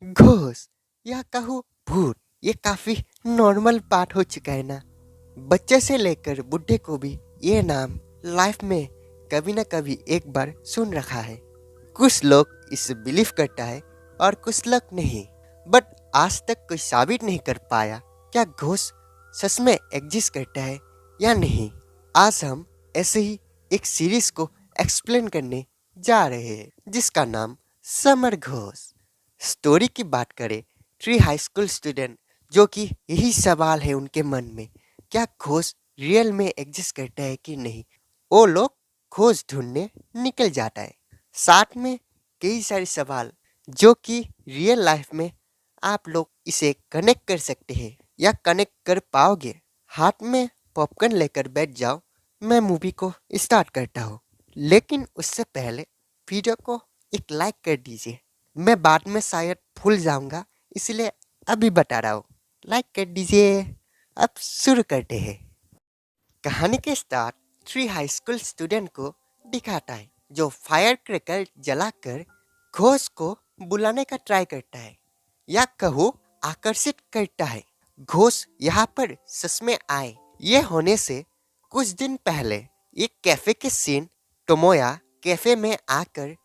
घोष या कहूँ भूत, ये काफी नॉर्मल बात हो चुका है ना। बच्चे से लेकर बुढ़े को भी ये नाम लाइफ में कभी ना कभी एक बार सुन रखा है। कुछ लोग इसे बिलीव करता है और कुछ लोग नहीं। बट आज तक कोई साबित नहीं कर पाया क्या घोष सच में एग्जिस्ट करता है या नहीं। आज हम ऐसे ही एक सीरीज को एक्सप्लेन करने जा रहे हैं जिसका नाम समर घोष। स्टोरी की बात करें, 3 हाई स्कूल स्टूडेंट जो कि यही सवाल है उनके मन में, क्या घोष रियल में एग्जिस्ट करता है कि नहीं। वो लोग खोज ढूंढने निकल जाता है। साथ में कई सारे सवाल जो कि रियल लाइफ में आप लोग इसे कनेक्ट कर सकते हैं या कनेक्ट कर पाओगे। हाथ में पॉपकॉर्न लेकर बैठ जाओ, मैं मूवी को स्टार्ट करता हूँ। लेकिन उससे पहले वीडियो को एक लाइक कर दीजिए। मैं बाद में शायद भूल जाऊंगा, इसलिए अभी बता रहा हूँ, लाइक कर दीजिए। अब शुरू करते हैं। कहानी के स्टार्ट 3 हाई स्कूल स्टूडेंट को दिखाता है जो फायर क्रैकर जलाकर घोष को बुलाने का ट्राई करता है या कहो आकर्षित करता है। घोष यहाँ पर सच में आए ये होने से कुछ दिन पहले एक कैफे के सीन, टोमोया कैफे में आकर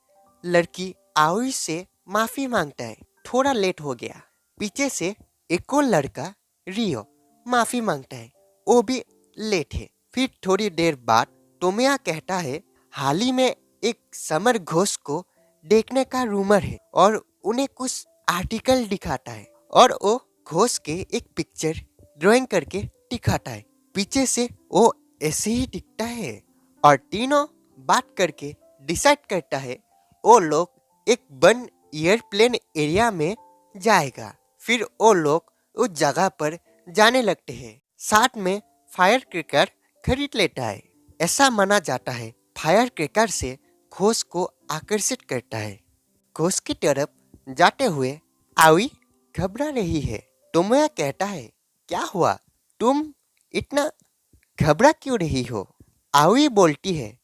लड़की आउई से माफी मांगता है, थोड़ा लेट हो गया। पीछे से एक और लड़का रियो माफी मांगता है, वो भी लेट है। फिर थोड़ी देर बाद टोमोया कहता है हाल ही में एक समर घोष को देखने का रूमर है और उन्हें कुछ आर्टिकल दिखाता है और वो घोष के एक पिक्चर ड्राइंग करके दिखाता है। पीछे से वो ऐसे ही दिखता है और तीनों बात करके डिसाइड करता है वो लोग एक बंद एयरप्लेन एरिया में जाएगा। फिर वो लोग उस जगह पर जाने लगते हैं। साथ में फायर क्रैकर खरीद लेता है। ऐसा माना जाता है फायर क्रैकर से घोष को आकर्षित करता है। घोष की तरफ जाते हुए आवी घबरा रही है। टोमोया कहता है क्या हुआ, तुम इतना घबरा क्यों रही हो। आवी बोलती है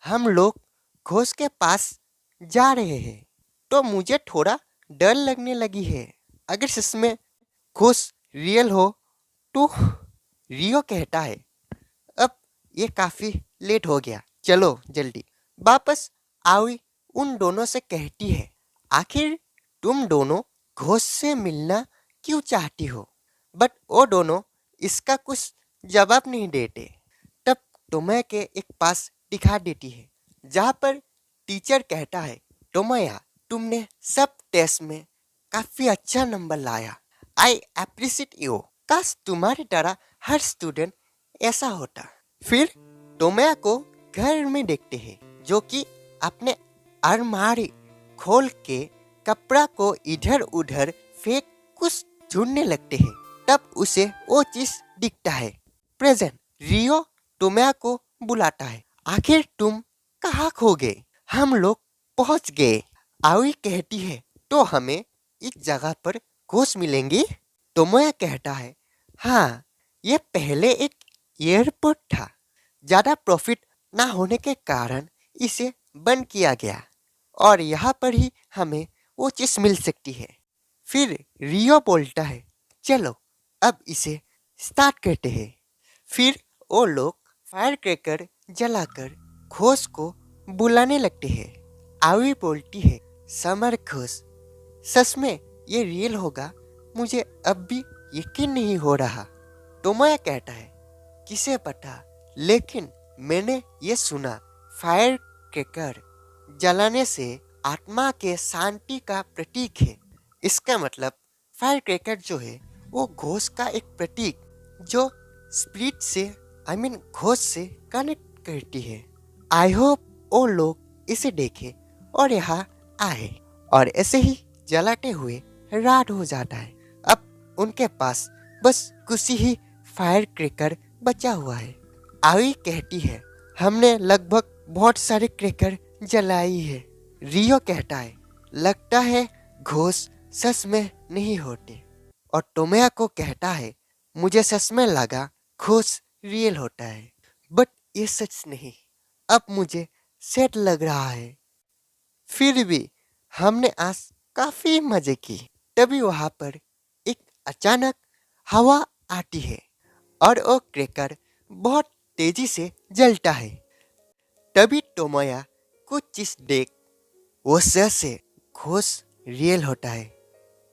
हम लोग घोष के पास जा रहे हैं तो मुझे थोड़ा डर लगने लगी है। अगर सच में घोष रियल हो तो। रियो कहता है अब ये काफी लेट हो गया, चलो जल्दी वापस। आवी उन दोनों से कहती है आखिर तुम दोनों घोष से मिलना क्यों चाहती हो। बट वो दोनों इसका कुछ जवाब नहीं देते। तब टोमोया के एक पास दिखा देती है जहाँ पर टीचर कहता है टोमोया तुमने सब टेस्ट में काफी अच्छा नंबर लाया, आई अप्रिशिएट यू। काश तुम्हारी तरह हर स्टूडेंट ऐसा होता। फिर टोमोया को घर में देखते हैं जो कि अपने अलमारी खोल के कपड़ा को इधर उधर फेंक कुछ ढूंढने लगते हैं। तब उसे वो चीज दिखता है, प्रेजेंट। रियो टोमोया को बुलाता है आखिर तुम कहाँ खो गए, हम लोग पहुंच गए। आवी कहती है तो हमें इस जगह पर घोष मिलेंगी। टोमोया कहता है हाँ, ये पहले एक एयरपोर्ट था, ज्यादा प्रॉफिट ना होने के कारण इसे बंद किया गया और यहाँ पर ही हमें वो चीज मिल सकती है। फिर रियो बोलता है चलो अब इसे स्टार्ट करते हैं। फिर वो लोग फायर क्रैकर जलाकर घोष को बुलाने लगते हैं। आवी बोलती है समर घोष, सच में ये रियल होगा, मुझे अब भी यकीन नहीं हो रहा। टोमोया कहता है किसे पता, लेकिन मैंने ये सुना फायर क्रैकर जलाने से आत्मा के शांति का प्रतीक है। इसका मतलब फायर क्रैकर जो है वो घोष का एक प्रतीक जो स्पिरिट से घोष से कनेक्ट करती है। आई होप वो लोग इसे देखे और यहाँ आए और ऐसे ही जलाते हुए रात हो जाता है। अब उनके पास बस कुछ ही फायर क्रैकर बचा हुआ है। आवी कहती है हमने लगभग बहुत सारे क्रैकर जलाई है। रियो कहता है लगता है घोष सच में नहीं होते। और टोमोया को कहता है मुझे सच में लगा घोष रियल होता है, बट ये सच नहीं। अब मुझे सेट लग रहा है। फिर भी हमने आज काफी मजे की। तभी वहां पर एक अचानक हवा आती है और वो क्रैकर बहुत तेजी से जलता है। तभी टोमोया कुछ चीज देख वो सर से घोष रियल होता है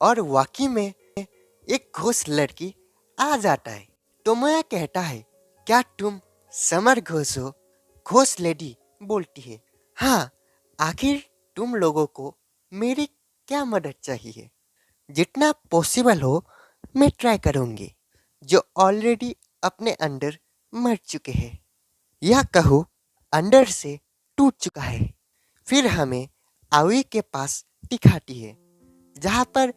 और वाकई में एक घोष लड़की आ जाता है। टोमोया कहता है, क्या तुम समर घोष हो? घोष लेडी बोलती है, हाँ, आखिर तुम लोगों को मेरी क्या मदद चाहिए? जितना पॉसिबल हो मैं ट्राई करूंगी। जो ऑलरेडी अपने अंदर मर चुके हैं या कहो अंदर से टूट चुका है। फिर हमें आवी के पास दिखाती है जहाँ पर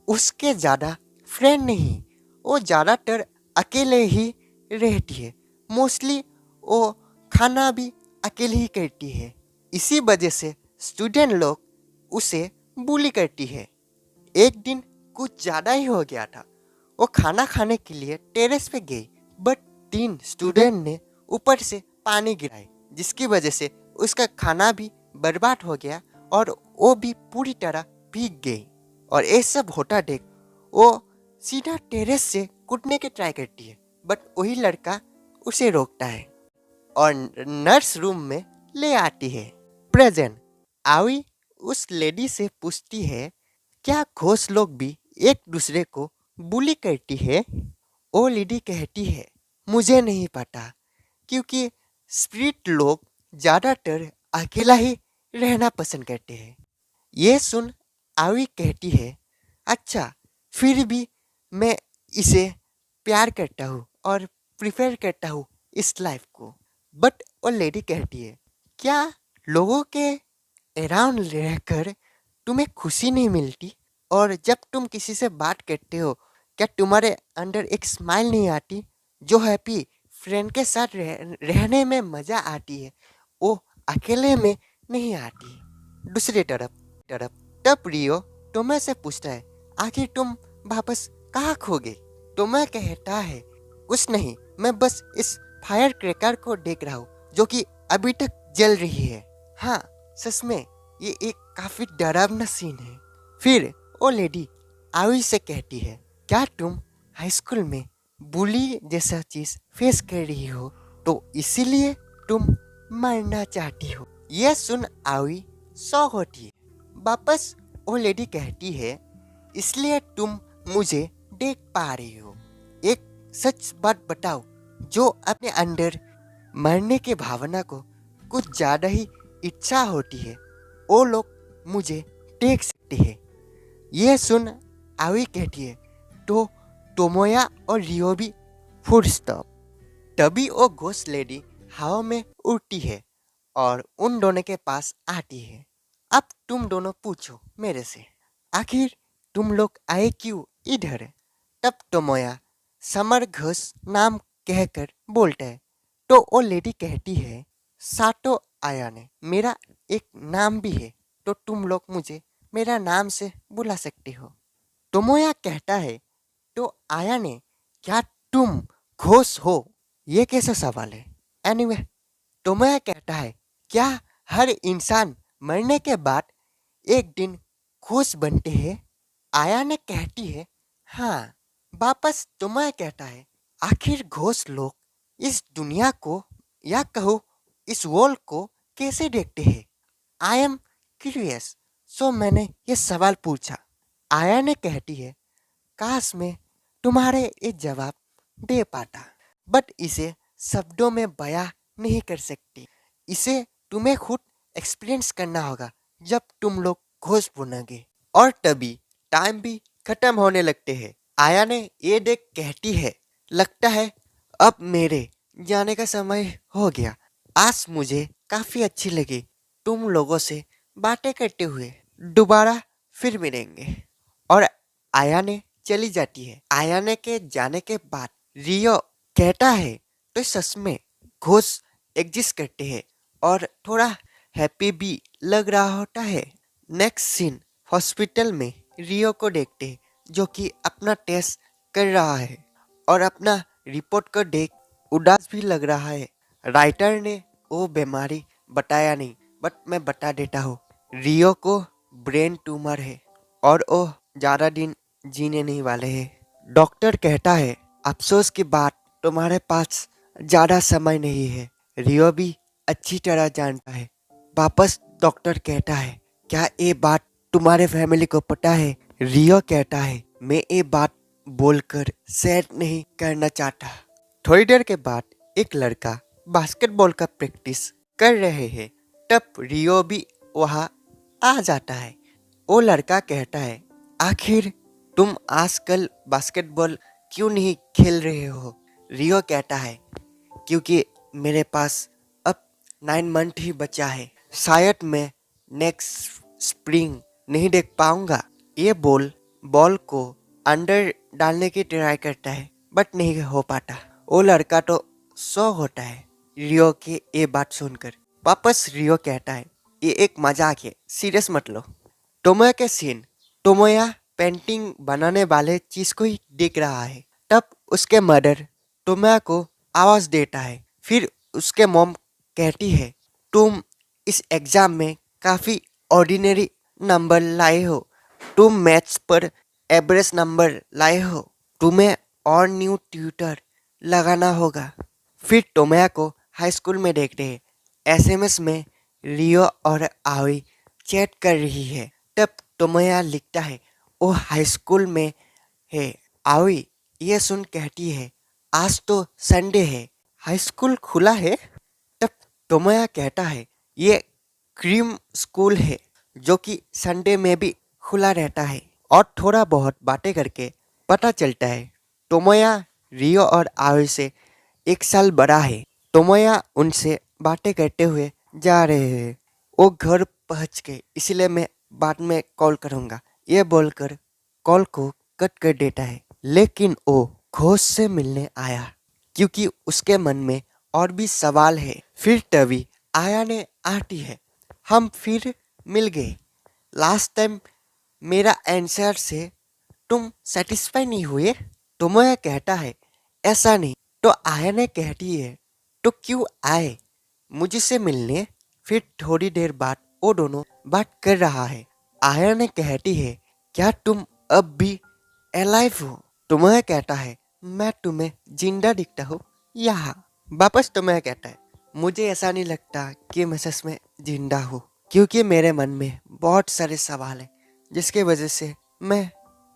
उसके ज़्यादा फ्रेंड नहीं, वो ज़्यादातर अकेले ही रहती है। मोस्टली वो खाना भी अकेले ही करती है। इसी वजह से स्टूडेंट लोग उसे बुली करती है। एक दिन कुछ ज़्यादा ही हो गया था। वो खाना खाने के लिए टेरेस पे गई, बट 3 स्टूडेंट ने ऊपर से पानी गिराई, जिसकी वजह से उसका खाना भी बर्बाद हो गया और वो भी पूरी तरह भीग गई। और ये सब होता देख वो सीधा टेरेस से कूदने की ट्राई करती है, बट वही लड़का उसे रोकता है और नर्स रूम में ले आती है। प्रेजेंट आवी उस लेडी से पूछती है, क्या घोष लोग भी एक दूसरे को बुली करती है? वो लेडी कहती है, मुझे नहीं पता, क्योंकि स्पिरिट लोग ज़्यादातर अकेला ही रहना पसंद करते हैं। ये सुन आवी कहती है, अच्छा, फिर भी मैं इसे प्यार करता हूँ और प्रिफर करता हूँ इस लाइफ को। बट वो लेडी कहती है, क्या लोगों के अराउंड रहकर तुम्हें खुशी नहीं मिलती? और जब तुम किसी से बात करते हो, क्या तुम्हारे अंदर एक स्माइल नहीं आती? जो हैप्पी फ्रेंड के साथ रहने में मज़ा आती है, वो अकेले में नहीं आती। दूसरी तरफ तरफ तब रियो टोमे से पूछता है, आखिर तुम वापस कहाँ खो गए? टोमे कहता है, कुछ नहीं, मैं बस इस फायर क्रैकर को देख रहा हूँ जो कि अभी तक जल रही है। हाँ, सच में ये एक काफी डरावना सीन है। फिर वो लेडी आवी से कहती है, क्या तुम हाई स्कूल में बुली जैसा चीज फेस कर रही हो, तो इसीलिए तुम मरना चाहती हो? यह सुन आवी शॉक होती है। वापस वो लेडी कहती है, इसलिए तुम मुझे देख पा रही हो। एक सच बात बताओ, जो अपने अंदर मरने की भावना को कुछ ज्यादा ही इच्छा होती है, वो लोग मुझे देख सकते हैं। यह सुन आवी कहती है, तो टोमोया और रियो भी फुल स्टॉप। तभी वो घोस्ट लेडी हवा में उड़ती है और उन दोनों के पास आती है। अब तुम दोनों पूछो मेरे से, आखिर तुम लोग आए क्यों इधर? तब टोमोया समर घोष नाम कहकर बोलता है, तो वो लेडी कहती है, सातो आयाने मेरा एक नाम भी है, तो तुम लोग मुझे मेरा नाम से बुला सकते हो। टोमोया कहता है, तो आयाने, क्या तुम घोष हो? ये कैसा सवाल है? एनीवे, टोमोया कहता है, क्या हर इंसान मरने के बाद एक दिन घोष बनते हैं? आयाने कहती है, हाँ। वापस टोमोया कहता है, आखिर घोष लोग इस दुनिया को या कहो इस वर्ल्ड को कैसे देखते हैं? आई एम क्यूरियस, सो मैंने ये सवाल पूछा। आयाने कहती है, काश मैं तुम्हारे ये जवाब दे पाता, बट इसे शब्दों में बयां नहीं कर सकती। इसे तुम्हें खुद एक्सपीरियंस करना होगा जब तुम लोग घोष बनोगे। और तभी टाइम भी खत्म होने लगते हैं। आया ने ये देख कहती है, लगता है अब मेरे जाने का समय हो गया। आज मुझे काफी अच्छी लगी तुम लोगों से बातें करते हुए। दोबारा फिर मिलेंगे। और आयाने चली जाती है। आयाने के जाने के बाद रियो कहता है, तो सच में घोष एग्जिस्ट करते हैं और थोड़ा हैप्पी भी लग रहा होता है। नेक्स्ट सीन हॉस्पिटल में रियो को देखते हैं, जो कि अपना टेस्ट कर रहा है और अपना रिपोर्ट को देख उदास भी लग रहा है। राइटर ने वो बीमारी बताया नहीं, बट मैं बता देता हूँ। रियो को ब्रेन ट्यूमर है और वो ज़्यादा दिन जीने नहीं वाले हैं। डॉक्टर कहता है अफसोस की बात तुम्हारे पास ज्यादा समय नहीं है। रियो भी अच्छी तरह जानता है। वापस डॉक्टर कहता है क्या ये बात तुम्हारे फैमिली को पता है? रियो कहता है मैं ये बात बोलकर सैड नहीं करना चाहता। थोड़ी देर के बाद एक लड़का बास्केटबॉल का प्रैक्टिस कर रहे हैं। तब रियो भी वहाँ आ जाता है। वो लड़का कहता है आखिर तुम आजकल बास्केटबॉल क्यों नहीं खेल रहे हो? रियो कहता है क्योंकि मेरे पास अब 9 मंथ ही बचा है। शायद मैं नेक्स्ट स्प्रिंग नहीं देख पाऊंगा। ये बॉल को अंदर डालने की ट्राई करता है बट नहीं हो पाता। वो लड़का तो शॉक होता है रियो की ये बात सुनकर। वापस रियो कहता है ये एक मजाक है, सीरियस मत लो। टोमोया के सीन। टोमोया पेंटिंग बनाने वाले चीज को ही देख रहा है। तब उसके मदर टोमोया को आवाज देता है। फिर उसके मॉम कहती है तुम इस एग्जाम में काफी ऑर्डिनरी नंबर लाए हो। तुम मैथ्स पर एवरेज नंबर लाए हो। तुम्हें और न्यू ट्यूटर लगाना होगा। फिर टोमोया को हाई स्कूल में देखते हैं। एसएमएस में रियो और आवी चैट कर रही है। तब टोमोया लिखता है वो हाई स्कूल में है। आवी ये सुन कहती है आज तो संडे है, हाई स्कूल खुला है? तब टोमोया कहता है ये क्रीम स्कूल है जो कि संडे में भी खुला रहता है। और थोड़ा बहुत बातें करके पता चलता है टोमोया रियो और आवी से 1 साल बड़ा है। टोमोया उनसे बातें करते हुए जा रहे हैं। वो घर पहुंच गए इसलिए मैं बाद में कॉल करूंगा, ये बोलकर कॉल को कट कर देता है। लेकिन वो घोष से मिलने आया क्योंकि उसके मन में और भी सवाल है। फिर तभी आया ने आती है। हम फिर मिल गए। लास्ट टाइम मेरा आंसर से तुम सेटिस्फाई नहीं हुए? टोमोया कहता है ऐसा नहीं। तो आया ने कहती है तो क्यों आए मुझसे मिलने? फिर थोड़ी देर बाद वो दोनों बात कर रहा है। आया ने कहती है क्या तुम अब भी अलाइव हो? टोमोया कहता है मैं तुम्हें जिंदा दिखता हूँ यहाँ। वापस टोमोया कहता है मुझे ऐसा नहीं लगता कि मैं सच में जिंदा हूँ क्योंकि मेरे मन में बहुत सारे सवाल हैं जिसकी वजह से मैं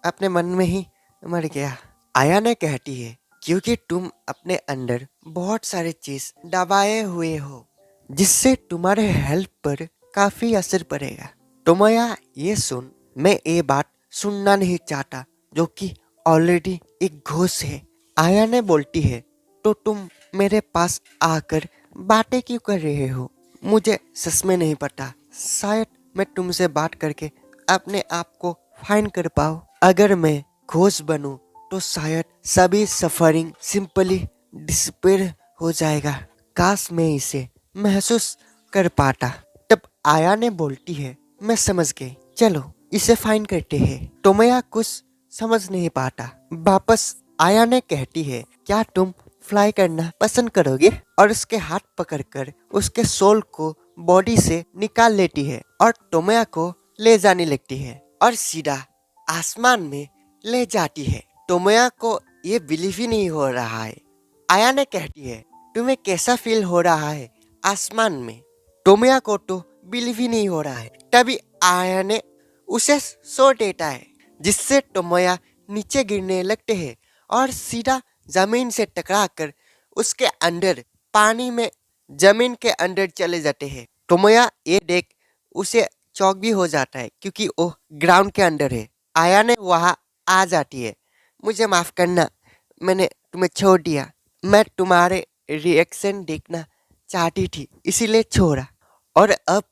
अपने मन में ही मर गया। आया ने कहती है क्योंकि तुम अपने अंदर बहुत सारे चीज दबाए हुए हो जिससे तुम्हारे हेल्थ पर काफी असर पड़ेगा। टोमोया ये सुन मैं ये बात सुनना नहीं चाहता जो कि ऑलरेडी एक घोष है। आया ने बोलती है तो तुम मेरे पास आकर बातें क्यों कर रहे हो? मुझे सच में नहीं पता। शायद मैं तुमसे बात करके अपने आप को फाइन कर पाऊँ। अगर मैं घोष बनूं तो शायद सभी सफरिंग सिंपली डिसपेयर हो जाएगा। काश मैं इसे महसूस कर पाता। तब आया ने बोलती है मैं समझ गई, चलो इसे फाइन करते हैं। टोमोया कुछ समझ नहीं पाता। वापस आया ने कहती है क्या तुम फ्लाई करना पसंद करोगे? और उसके हाथ पकड़कर उसके सोल को बॉडी से निकाल लेती है और टोमोया को ले जाने लगती है और सीधा आसमान में ले जाती है। टोमोया को ये बिलीव ही नहीं हो रहा है। आया ने कहती है तुम्हें कैसा फील हो रहा है आसमान में? टोमोया को तो बिलीव ही नहीं हो रहा है। तभी आया ने उसे सो देता है जिससे टोमोया नीचे गिरने लगते हैं और सीधा जमीन से टकराकर उसके अंदर पानी में जमीन के अंदर चले जाते हैं। टोमोया ये देख उसे चौक भी हो जाता है क्योंकि वो ग्राउंड के अंदर है। आया ने वहाँ आ जाती है मुझे माफ करना, मैंने तुम्हें छोड़ दिया। मैं तुम्हारे रिएक्शन देखना चाहती थी इसीलिए छोड़ा। और अब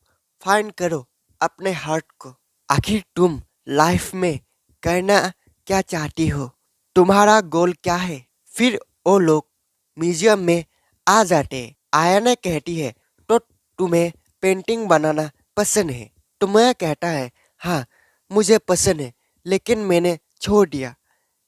फाइंड करो अपने हार्ट को। आखिर तुम लाइफ में करना क्या चाहती हो? तुम्हारा गोल क्या है? फिर वो लोग म्यूजियम में आ जाते हैं। आया ने कहती है तो तुम्हें पेंटिंग बनाना पसंद है? टोमोया कहता है हाँ मुझे पसंद है लेकिन मैंने छोड़ दिया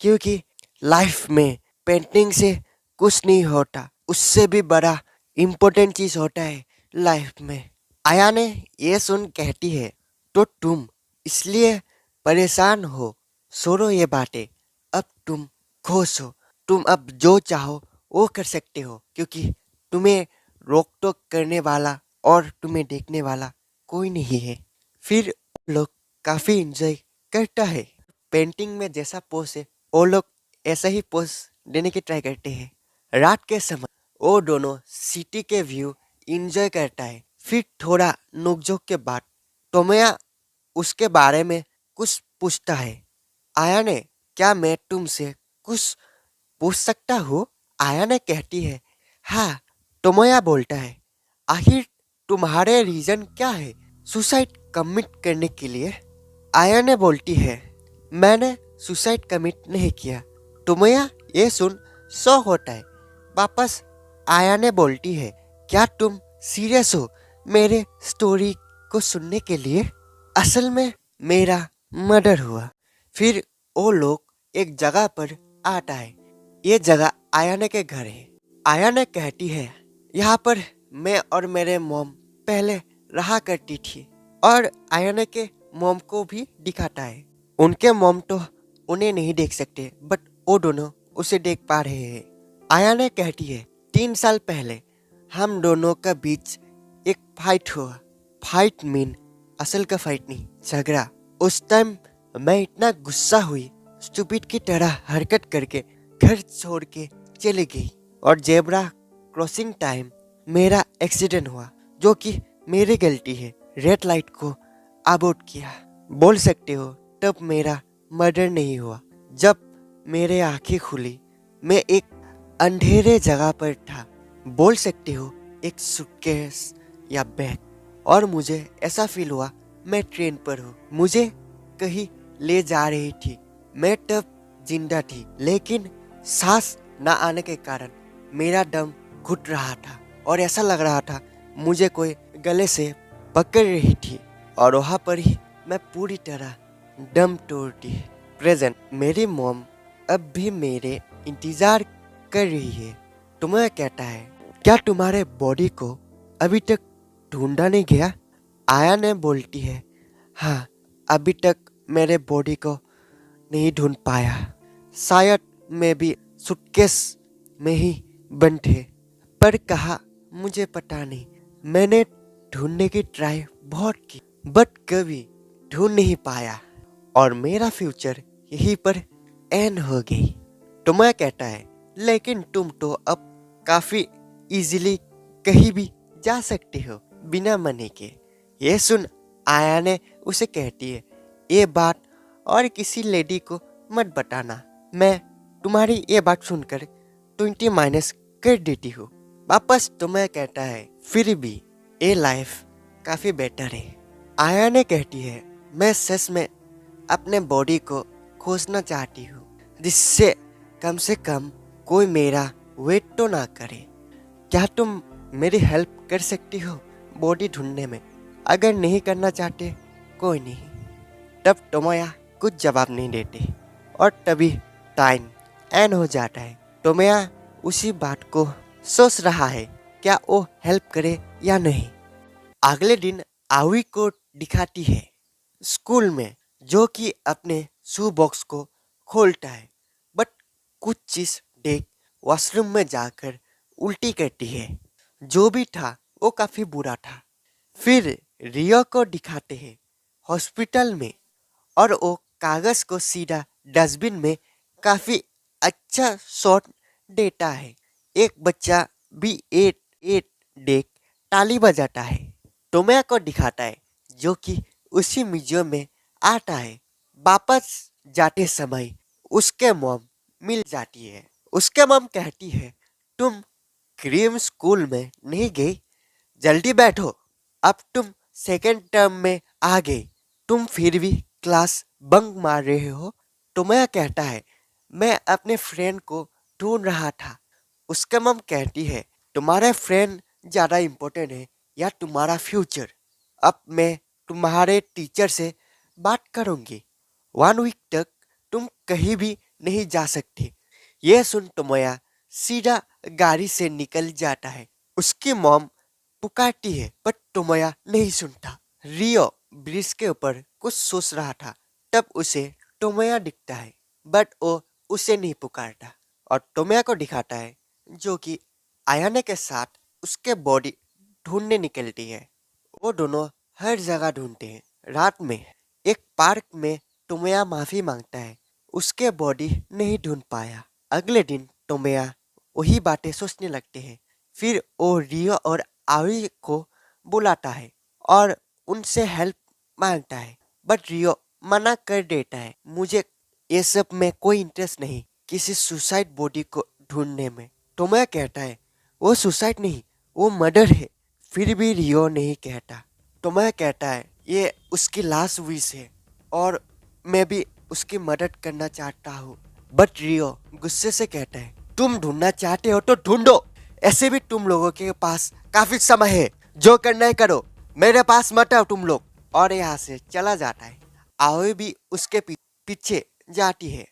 क्योंकि लाइफ में पेंटिंग से कुछ नहीं होता, उससे भी बड़ा इम्पोर्टेंट चीज होता है लाइफ में। आया ने ये सुन कहती है तो तुम इसलिए परेशान हो? छोड़ो ये बातें, अब तुम खुश हो, तुम अब जो चाहो वो कर सकते हो, क्योंकि तुम्हें रोक टोक करने वाला और तुम्हें देखने वाला कोई नहीं है। फिर लोग काफी इंजॉय करता है। पेंटिंग में जैसा पोज है वो लोग ऐसा ही पोज देने की ट्राई करते हैं। रात के समय वो दोनों सिटी के व्यू इंजॉय करता है। फिर थोड़ा नोकझोंक के बाद टोमया उसके बारे में कुछ पूछता है। आया ने, क्या मैं तुमसे कुछ पूछ सकता हूँ? आया ने कहती है, हाँ। टोमोया बोलता है, आखिर तुम्हारे रीजन क्या है सुसाइड कमिट करने के लिए? आया ने बोलती है, मैंने सुसाइड कमिट नहीं किया। टोमोया ये सुन शॉक होता है। वापस आया ने बोलती है, क्या तुम सीरियस हो मेरे स्टोरी को सुनने के लिए? असल में मेरा मर्डर हुआ। फिर वो लोग एक जगह पर आता है। ये जगह आयाने के घर है। आयाने कहती है, यहाँ पर मैं और मेरे मॉम पहले रहा करती थी। और आयाने के मॉम को भी दिखाता है। उनके मॉम तो उन्हें नहीं देख सकते, बट वो दोनों उसे देख पा रहे हैं। आयाने कहती है, 3 साल पहले हम दोनों का बीच एक फाइट हुआ। फाइट मीन असल का फाइट नहीं, झगड़ा। उस टाइम मैं इतना गुस्सा हुई, स्टूपिड की तरह हरकत करके घर छोड़ के चली गई। और जेब्रा क्रॉसिंग टाइम मेरा एक्सीडेंट हुआ, जो कि मेरी गलती है। रेड लाइट को अबॉर्ट किया। बोल सकते हो तब मेरा मर्डर नहीं हुआ। जब मेरे आंखें खुली मैं एक अंधेरे जगह पर था। बोल सकते हो एक सूटकेस या बैग। और मुझे ऐसा फील हुआ मैं ट्रेन पर हूँ, मुझे कहीं ले जा रही थी। मैं तब जिंदा थी, लेकिन सांस न आने के कारण मेरा दम घुट रहा था और ऐसा लग रहा था मुझे कोई गले से पकड़ रही थी। और वहाँ पर ही मैं पूरी तरह दम तोड़ दी। प्रेजेंट मेरी मॉम अब भी मेरे इंतजार कर रही है। तुम्हें कहता है, क्या तुम्हारे बॉडी को अभी तक ढूंढा नहीं गया? आया ने बोलती है, हाँ, अभी तक मेरे बॉडी को नहीं ढूंढ पाया। शायद मैं भी सूटकेस में ही बंद थे। पर कहा मुझे पता नहीं। मैंने ढूंढने की ट्राई बहुत की, बट कभी ढूंढ नहीं पाया। और मेरा फ्यूचर यहीं पर एंड हो गई। तुम्हें कहता है, लेकिन तुम तो अब काफी इजीली कहीं भी जा सकते हो बिना मनी के। ये सुन आया ने उसे कहती है, ये बात और किसी लेडी को मत बताना। मैं तुम्हारी ये बात सुनकर 20 माइनस कर देती हूँ। वापस तुम्हें कहता है, फिर भी ये लाइफ काफी बेटर है। आया ने कहती है, मैं सच में अपने बॉडी को खोजना चाहती हूँ, जिससे कम से कम कोई मेरा वेट तो ना करे। क्या तुम मेरी हेल्प कर सकती हो बॉडी ढूंढने में? अगर नहीं करना चाहते कोई नहीं। तब टोमोया कुछ जवाब नहीं देते और तभी टाइम एंड हो जाता है। टोमोया उसी बात को सोच रहा है, क्या वो हेल्प करे या नहीं। अगले दिन आवी को दिखाती है स्कूल में, जो कि अपने शू बॉक्स को खोलता है, बट कुछ चीज देख वॉशरूम में जाकर उल्टी करती है। जो भी था वो काफी बुरा था। फिर रियो को दिखाते हैं हॉस्पिटल में, और वो कागज को सीधा डस्टबिन में काफी अच्छा शॉट देता है। एक बच्चा भी एट एट देख ताली बजाता है। टोमया को दिखाता है, जो कि उसी म्यूजियम में आता है। वापस जाते समय उसके मॉम मिल जाती है। उसके मॉम कहती है, तुम क्रीम स्कूल में नहीं गई? जल्दी बैठो, अब तुम सेकेंड टर्म में आ गई, तुम फिर भी क्लास बंक मार रहे हो। टोमया कहता है, मैं अपने फ्रेंड को ढूंढ रहा था। उसके मम कहती है, तुम्हारा फ्रेंड ज़्यादा इम्पोर्टेंट है या तुम्हारा फ्यूचर? अब मैं तुम्हारे टीचर से बात करूंगी। 1 वीक तक तुम कहीं भी नहीं जा सकती। यह सुन टोमया सीधा गाड़ी से निकल जाता है। उसकी मॉम पुकारती है, पर टोमया नहीं सुनता। रियो ब्रिज के ऊपर कुछ सोच रहा था, तब उसे टोमोया दिखता है, बट वो उसे नहीं पुकारता और टोमोया को दिखाता है, जो कि आयाने के साथ उसके बॉडी ढूंढने निकलती है। वो दोनों हर जगह ढूंढते हैं। रात में एक पार्क में टोमोया माफी मांगता है, उसके बॉडी नहीं ढूंढ पाया। अगले दिन टोमोया वही बातें सोचने लगते हैं। फिर वो रियो और आवी को बुलाता है और उनसे हेल्प मांगता है, बट रियो मना कर देता है, मुझे ये सब में कोई इंटरेस्ट नहीं, किसी सुसाइड बॉडी को ढूंढने में। टोमोया कहता है वो सुसाइड नहीं, वो मर्डर है। फिर भी रियो नहीं कहता। टोमोया कहता है ये उसकी लास्ट विश है और मैं भी उसकी मदद करना चाहता हूँ। बट रियो गुस्से से कहता है तुम ढूंढना चाहते हो तो ढूंढो, ऐसे भी तुम लोगों के पास काफी समय है, जो करना है करो, मेरे पास मत आओ तुम लोग। और यहाँ से चला जाता है। आओए भी उसके पीछे जाती है।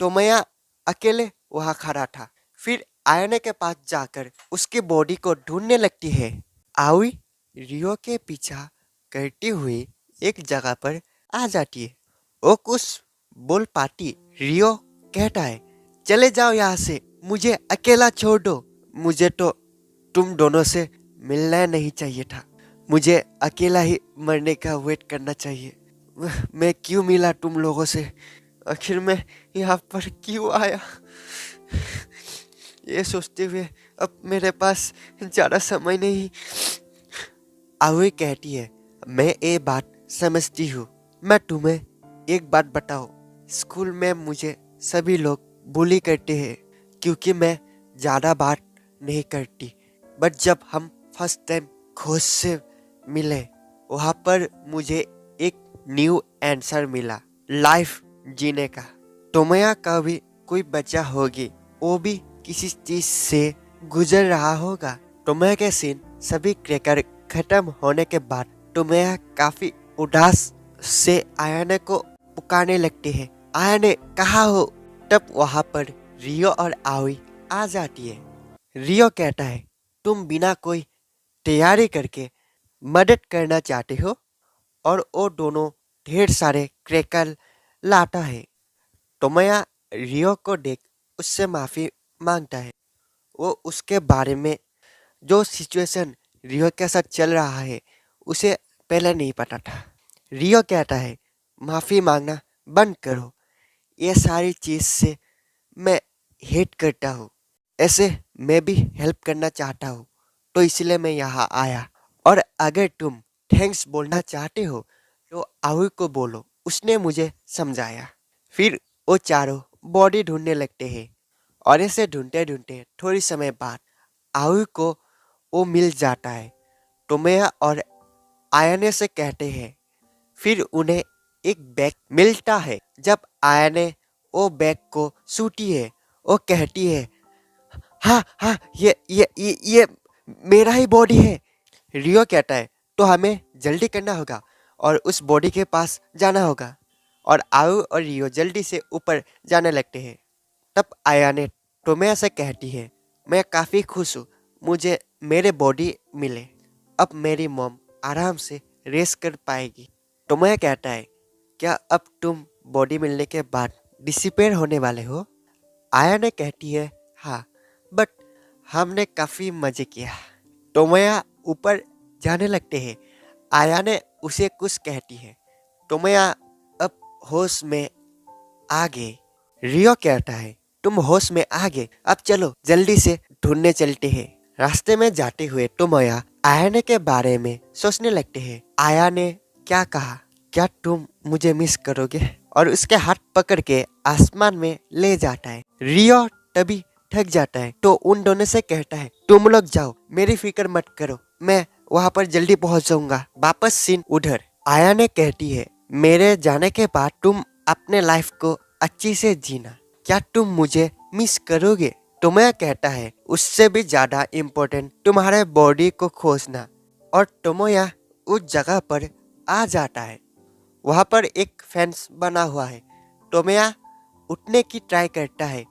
टोमोया अकेले वहाँ खड़ा था। फिर आयने के पास जाकर उसकी बॉडी को ढूंढने लगती है। आवी रियो के पीछा करती हुई एक जगह पर आ जाती है। वो कुछ बोल पाती। रियो कहता है चले जाओ यहाँ से, मुझे अकेला छोड़ दो, मुझे तो तुम दोनों से मिलना नहीं चाहिए था, मुझे अकेला ही मरने का वेट करना चाहिए। मैं क्यों मिला तुम लोगों से, आखिर मैं यहाँ पर क्यों आया। ये सोचते हुए अब मेरे पास ज़्यादा समय नहीं। आवे कहती है मैं ये बात समझती हूँ। मैं तुम्हें एक बात बताऊँ, स्कूल में मुझे सभी लोग बुली करते हैं क्योंकि मैं ज़्यादा बात नहीं करती। बट जब हम फर्स्ट टाइम खोज से मिले, वहाँ पर मुझे एक न्यू आंसर मिला लाइफ जीने का। टोमोया का भी कोई बच्चा होगी, वो भी किसी चीज से गुजर रहा होगा। टोमोया के सीन सभी क्रैकर खत्म होने के बाद टोमोया काफी उदास से आयाने को पुकारने लगती है, आयाने कहाँ हो। तब वहाँ पर रियो और आवी आ जाती है। रियो कहता है तुम बिना कोई तैयारी करके मदद करना चाहते हो, और वो दोनों ढेर सारे क्रैकर लाता है। टोमोया रियो को देख उससे माफी मांगता है। वो उसके बारे में जो सिचुएशन रियो के साथ चल रहा है उसे पहले नहीं पता था। रियो कहता है माफी मांगना बंद करो, ये सारी चीज से मैं हेट करता हूँ, ऐसे मैं भी हेल्प करना चाहता हूँ, तो इसलिए मैं यहाँ आया। और अगर तुम थैंक्स बोलना चाहते हो तो आवी को बोलो, उसने मुझे समझाया। फिर वो चारों बॉडी ढूंढने लगते हैं और ऐसे ढूंढते ढूंढते थोड़ी समय बाद आवी को वो मिल जाता है। टोमोया और आयाने से कहते हैं। फिर उन्हें एक बैग मिलता है। जब आयाने वो बैग को छूती है, वो कहती है हाँ हाँ ये मेरा ही बॉडी है। रियो कहता है तो हमें जल्दी करना होगा और उस बॉडी के पास जाना होगा। और आयु और रियो जल्दी से ऊपर जाने लगते हैं। तब आया ने टोमोया से कहती है मैं काफ़ी खुश हूँ, मुझे मेरे बॉडी मिले, अब मेरी मॉम आराम से रेस्ट कर पाएगी। टोमोया कहता है क्या अब तुम बॉडी मिलने के बाद डिसिपेयर होने वाले हो। आया ने कहती है हाँ, बट हमने काफ़ी मज़े किया। टोमोया ऊपर जाने लगते हैं। आया ने उसे कुछ कहती है। टोमोया अब होश में आ गए। रियो कहता है तुम होश में आ गए, अब चलो जल्दी से ढूंढने चलते हैं। रास्ते में जाते हुए टोमोया आयाने के बारे में सोचने लगते हैं। आया ने क्या कहा, क्या तुम मुझे मिस करोगे, और उसके हाथ पकड़ के आसमान में ले जाता है। रियो तभी थक जाता है तो उन दोनों से कहता है तुम लोग जाओ, मेरी फिक्र मत करो, मैं वहाँ पर जल्दी पहुँच जाऊंगा। वापस सीन उधर। आया ने कहती है मेरे जाने के बाद तुम अपने लाइफ को अच्छी से जीना, क्या तुम मुझे मिस करोगे। टोमोया कहता है उससे भी ज्यादा इम्पोर्टेंट तुम्हारे बॉडी को खोजना। और टोमोया उस जगह पर आ जाता है। वहाँ पर एक फेंस बना हुआ है। टोमोया उठने की ट्राई करता है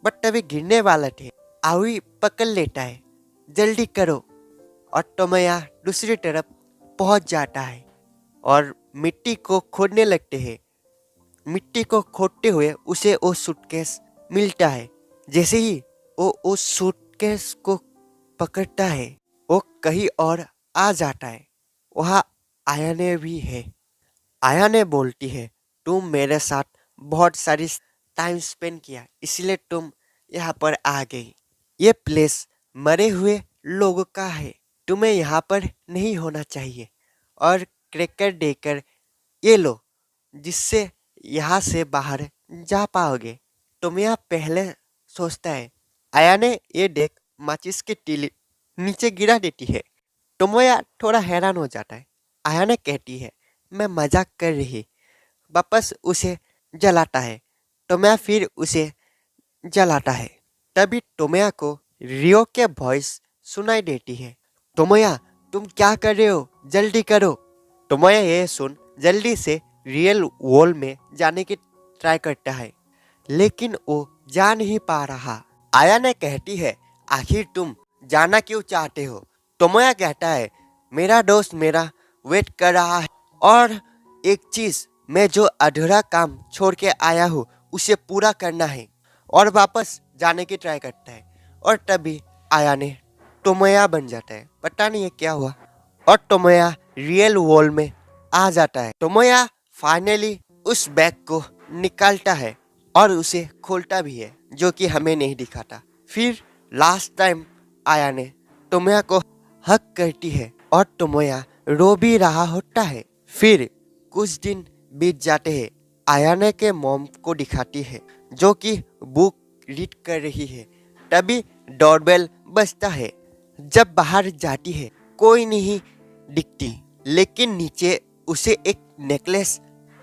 बट तभी गिरने वाला थे। आवी पकड़ लेता है, जल्दी करो। और टोमोया दूसरी तरफ पहुंच जाता है और मिट्टी को खोदने लगते हैं। मिट्टी को खोदते हुए उसे वो सूटकेस मिलता है। जैसे ही वो उस सूटकेस को पकड़ता है, वो कहीं और आ जाता है। वहाँ आयाने भी है। आयाने बोलती है, तुम मेरे साथ बहुत सारी टाइम स्पेंड किया, इसलिए तुम यहाँ पर आ गई। ये प्लेस मरे हुए लोगों का है, तुम्हें यहाँ पर नहीं होना चाहिए। और क्रैकर देकर ये लो, जिससे यहाँ से बाहर जा पाओगे। टोमिया पहले सोचता है। आयाने ये देख माचिस की तीली नीचे गिरा देती है। टोमोया थोड़ा हैरान हो जाता है। आयाने कहती है, मैं मजाक कर रही। वापस उसे जलाता है। टोमोया फिर उसे जलाता है। तभी टोमोया को रियो के वॉइस सुनाई देती है। टोमोया, तुम क्या कर रहे हो? जल्दी करो। टोमोया ये सुन जल्दी से रियल वॉल में जाने की ट्राई करता है, लेकिन वो जा नहीं पा रहा। आया ने कहती है, आखिर तुम जाना क्यों चाहते हो? टोमोया कहता है, मेरा दोस्त मेरा वेट कर रहा है, और एक चीज, मैं जो अधूरा काम छोड़ के आया हूँ उसे पूरा करना है। और वापस जाने की ट्राई करता है। और तभी आया ने टोमोया बन जाता है। पता नहीं है क्या हुआ, और टोमोया रियल वर्ल्ड में आ जाता है। टोमोया फाइनली उस बैग को निकालता है और उसे खोलता भी है, जो कि हमें नहीं दिखाता। फिर लास्ट टाइम आया ने टोमोया को हक करती है और टोमोया रो भी रहा होता है। फिर कुछ दिन बीत जाते हैं। आयाने के मॉम को दिखाती है, जो कि बुक रीड कर रही है। तभी डोरबेल बजता है। जब बाहर जाती है, कोई नहीं दिखती, लेकिन नीचे उसे एक नेकलेस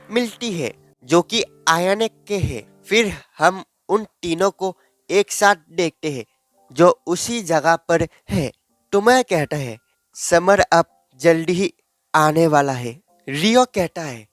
मिलती है, जो कि आयाने के है। फिर हम उन तीनों को एक साथ देखते हैं, जो उसी जगह पर है। तुम्हें कहता है, समर अब जल्दी ही आने वाला है। रियो कहता है,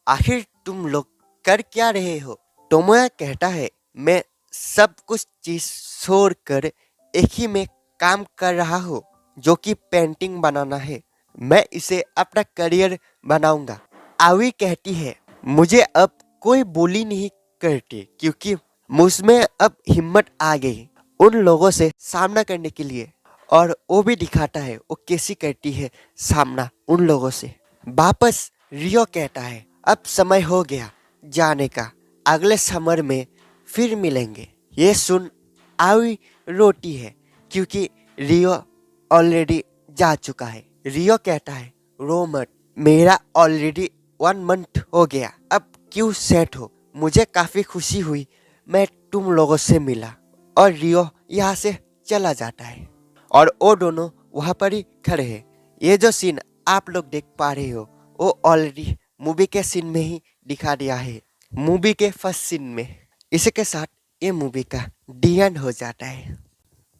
आखिर तुम लोग कर क्या रहे हो? टोमोया कहता है, मैं सब कुछ चीज छोड़कर एक ही में काम कर रहा हूँ, जो कि पेंटिंग बनाना है। मैं इसे अपना करियर बनाऊंगा। आवी कहती है, मुझे अब कोई बोली नहीं करती, क्योंकि मुझमें अब हिम्मत आ गई उन लोगों से सामना करने के लिए। और वो भी दिखाता है वो कैसी करती है सामना उन लोगों से। वापस रियो कहता है, अब समय हो गया जाने का, अगले समर में फिर मिलेंगे। ये सुन आवी रोती है, क्योंकि रियो ऑलरेडी जा चुका है। रियो कहता है, रो मत, मेरा ऑलरेडी 1 मंथ हो गया, अब क्यों सेट हो? मुझे काफी खुशी हुई मैं तुम लोगों से मिला। और रियो यहाँ से चला जाता है, और वो दोनों वहाँ पर ही खड़े हैं। ये जो सीन आप लोग देख पा रहे हो, वो ऑलरेडी मूवी के सीन में ही दिखा दिया है, मूवी के फर्स्ट सीन में। इसी के साथ ये मूवी का डी एंड हो जाता है।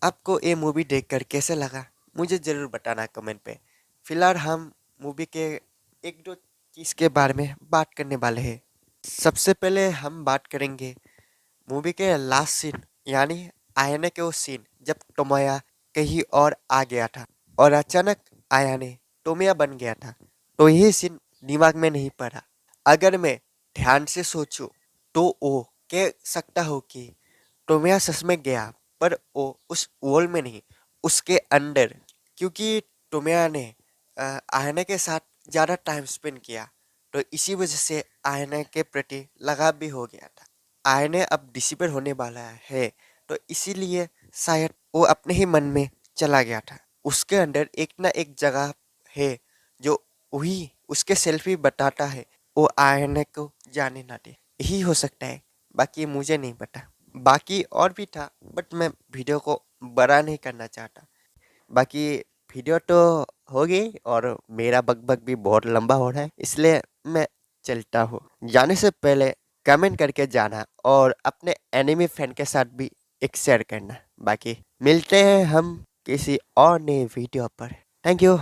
आपको ये मूवी देखकर कैसे लगा मुझे ज़रूर बताना कमेंट पे। फिलहाल हम मूवी के एक दो चीज़ के बारे में बात करने वाले हैं। सबसे पहले हम बात करेंगे मूवी के लास्ट सीन, यानी आयाने के वो सीन जब टोमोया कहीं और आ गया था और अचानक आयाने टोमोया बन गया था। तो यही सीन दिमाग में नहीं पड़ा। अगर मैं ध्यान से सोचूं तो वो कह सकता हूँ कि टोमोया सच में गया, पर वो उस वॉल में नहीं, उसके अंदर, क्योंकि टोमोया ने आयाने के साथ ज़्यादा टाइम स्पेंड किया, तो इसी वजह से आयाने के प्रति लगाव भी हो गया था। आयाने अब डिसिपेयर होने वाला है, तो इसीलिए शायद वो अपने ही मन में चला गया था। उसके अंदर एक ना एक जगह है जो वही उसके सेल्फी बताता है, वो आयाने को जाने ना दे। यही हो सकता है, बाकी मुझे नहीं पता। बाकी और भी था, बट मैं वीडियो को बड़ा नहीं करना चाहता। बाकी वीडियो तो हो गई, और मेरा बकबक भी बहुत लंबा हो रहा है, इसलिए मैं चलता हूँ। जाने से पहले कमेंट करके जाना, और अपने एनिमी फैन के साथ भी एक शेयर करना। बाकी मिलते हैं हम किसी और नए वीडियो पर। Thank you.